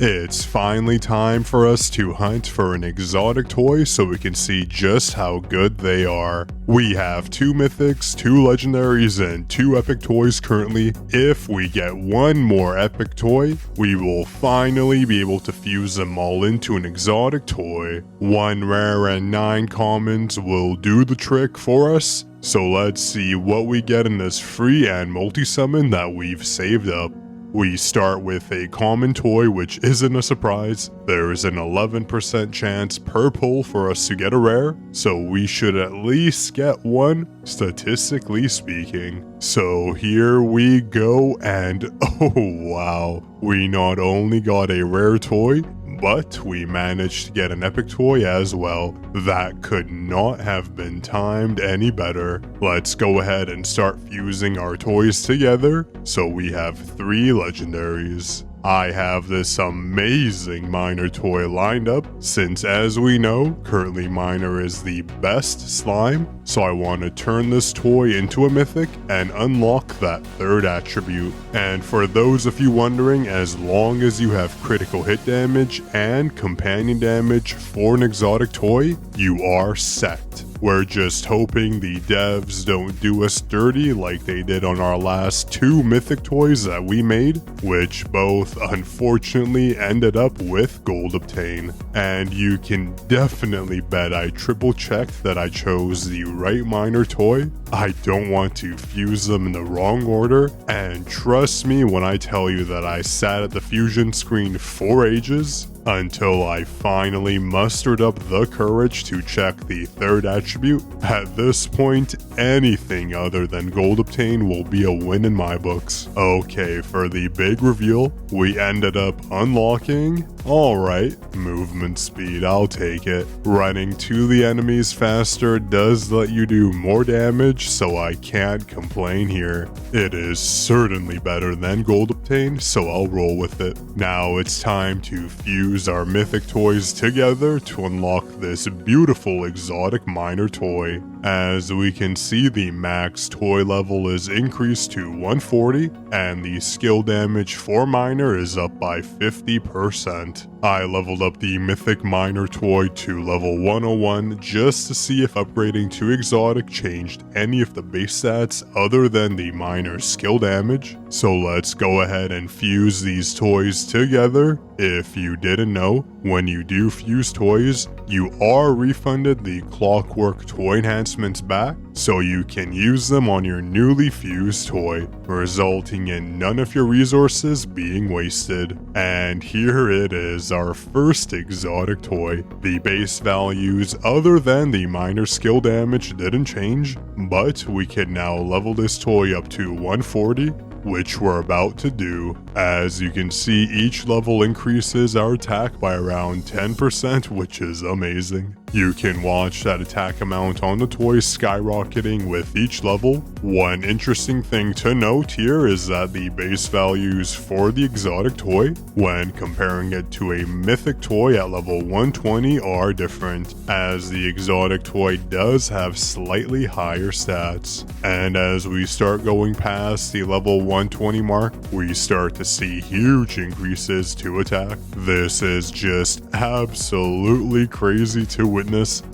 It's finally time for us to hunt for an exotic toy so we can see just how good they are. We have 2 mythics, 2 legendaries, and 2 epic toys currently. If we get one more epic toy, we will finally be able to fuse them all into an exotic toy. 1 rare and 9 commons will do the trick for us. So let's see what we get in this free and multi-summon that we've saved up. We start with a common toy, which isn't a surprise. There is an 11% chance per pull for us to get a rare, so we should at least get one, statistically speaking. So here we go, and oh wow, we not only got a rare toy, but we managed to get an epic toy as well. That could not have been timed any better. Let's go ahead and start fusing our toys together. So we have 3 legendaries. I have this amazing miner toy lined up since, as we know, currently miner is the best slime, so I want to turn this toy into a mythic and unlock that 3rd attribute. And for those of you wondering, as long as you have critical hit damage and companion damage for an exotic toy, you are set. We're just hoping the devs don't do us dirty like they did on our last 2 mythic toys that we made, which both unfortunately ended up with gold obtain. And you can definitely bet I triple checked that I chose the right miner toy. I don't want to fuse them in the wrong order, and trust me when I tell you that I sat at the fusion screen for ages until I finally mustered up the courage to check the 3rd attribute. At this point, anything other than gold obtain will be a win in my books. Okay, for the big reveal, we ended up unlocking, alright, movement speed, I'll take it. Running to the enemies faster does let you do more damage, so I can't complain here. It is certainly better than gold obtain, so I'll roll with it. Now it's time to fuse our mythic toys together to unlock this beautiful exotic miner toy. As we can see, the max toy level is increased to 140, and the skill damage for miner is up by 50%. I leveled up the mythic miner toy to level 101 just to see if upgrading to exotic changed any of the base stats other than the miner skill damage. So let's go ahead and fuse these toys together. If you didn't know, when you do fuse toys, you are refunded the clockwork toy enhancements back, so you can use them on your newly fused toy, resulting in none of your resources being wasted. And here it is, our first exotic toy. The base values other than the minor skill damage didn't change, but we can now level this toy up to 140, which we're about to do. As you can see, each level increases our attack by around 10%, which is amazing. You can watch that attack amount on the toy skyrocketing with each level. One interesting thing to note here is that the base values for the exotic toy, when comparing it to a mythic toy at level 120, are different, as the exotic toy does have slightly higher stats. And as we start going past the level 120 mark, we start to see huge increases to attack. This is just absolutely crazy to witness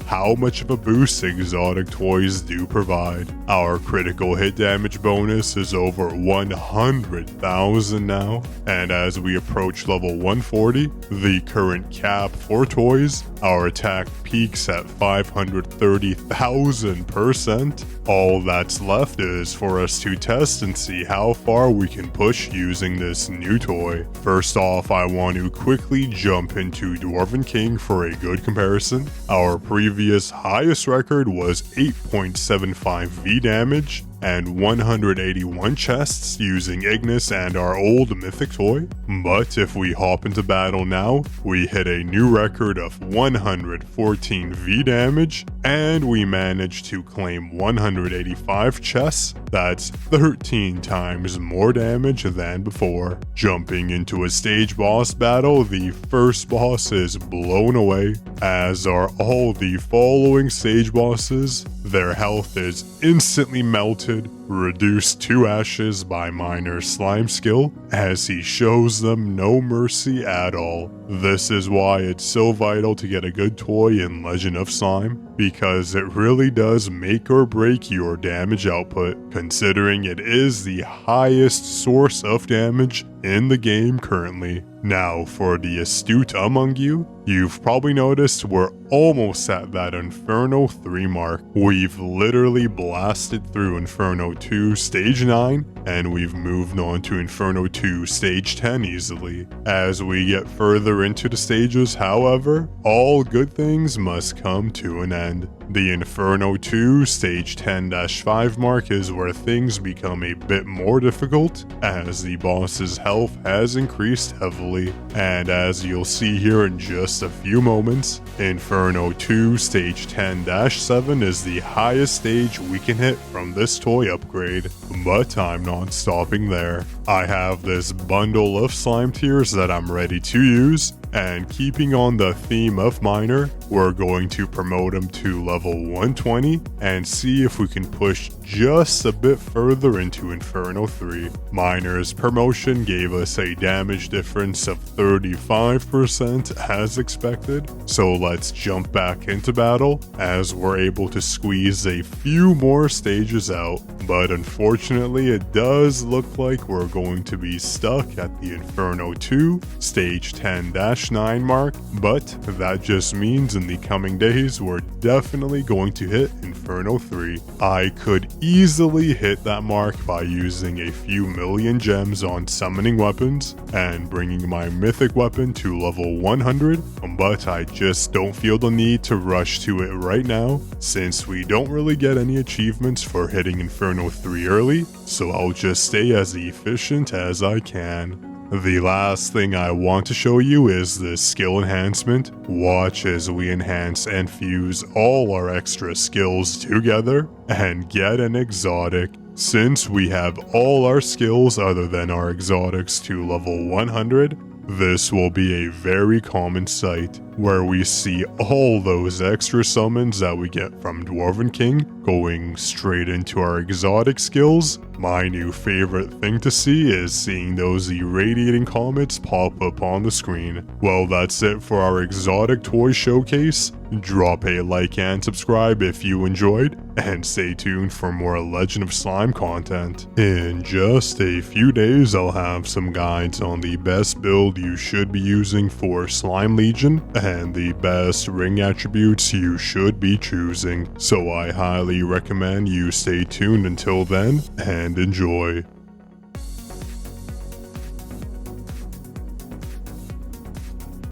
how much of a boost exotic toys do provide. Our critical hit damage bonus is over 100,000 now, and as we approach level 140, the current cap for toys, our attack peaks at 530,000%. All that's left is for us to test and see how far we can push using this new toy. First off, I want to quickly jump into Dwarven King for a good comparison. Our previous highest record was 8.75 V damage and 181 chests using Ignis and our old mythic toy. But if we hop into battle now, we hit a new record of 114 V damage, and we managed to claim 185 chests. That's 13 times more damage than before. Jumping into a stage boss battle, the first boss is blown away, as are all the following stage bosses. Their health is instantly melted enchanted, reduced to ashes by Miner's slime skill, as he shows them no mercy at all. This is why it's so vital to get a good toy in Legend of Slime, because it really does make or break your damage output, considering it is the highest source of damage in the game currently. Now, for the astute among you, you've probably noticed we're almost at that Inferno 3 mark. We've literally blasted through Inferno 2 Stage 9, and we've moved on to Inferno 2 Stage 10 easily. As we get further into the stages, however, all good things must come to an end. The Inferno 2 Stage 10-5 mark is where things become a bit more difficult, as the boss's health has increased heavily. And as you'll see here in just a few moments, Inferno 2 Stage 10-7 is the highest stage we can hit from this toy upgrade. But I'm not stopping there. I have this bundle of slime tiers that I'm ready to use, and keeping on the theme of Miner, we're going to promote him to level 120 and see if we can push just a bit further into Inferno 3. Miner's promotion gave us a damage difference of 35% as expected, so let's jump back into battle as we're able to squeeze a few more stages out. But unfortunately, it does look like we're going to be stuck at the Inferno 2 Stage 10-9 mark, but that just means in the coming days we're definitely going to hit Inferno 3. I could easily hit that mark by using a few million gems on summoning weapons and bringing my mythic weapon to level 100, but I just don't feel the need to rush to it right now, since we don't really get any achievements for hitting Inferno 3 early, so I'll just stay as efficient as I can. The last thing I want to show you is this skill enhancement. Watch as we enhance and fuse all our extra skills together and get an exotic. Since we have all our skills other than our exotics to level 100, this will be a very common sight, where we see all those extra summons that we get from Dwarven King going straight into our exotic skills. My new favorite thing to see is seeing those irradiating comets pop up on the screen. Well, that's it for our exotic toy showcase. Drop a like and subscribe if you enjoyed, and stay tuned for more Legend of Slime content. In just a few days, I'll have some guides on the best build you should be using for Slime Legion and the best ring attributes you should be choosing, so I highly recommend you stay tuned until then and enjoy.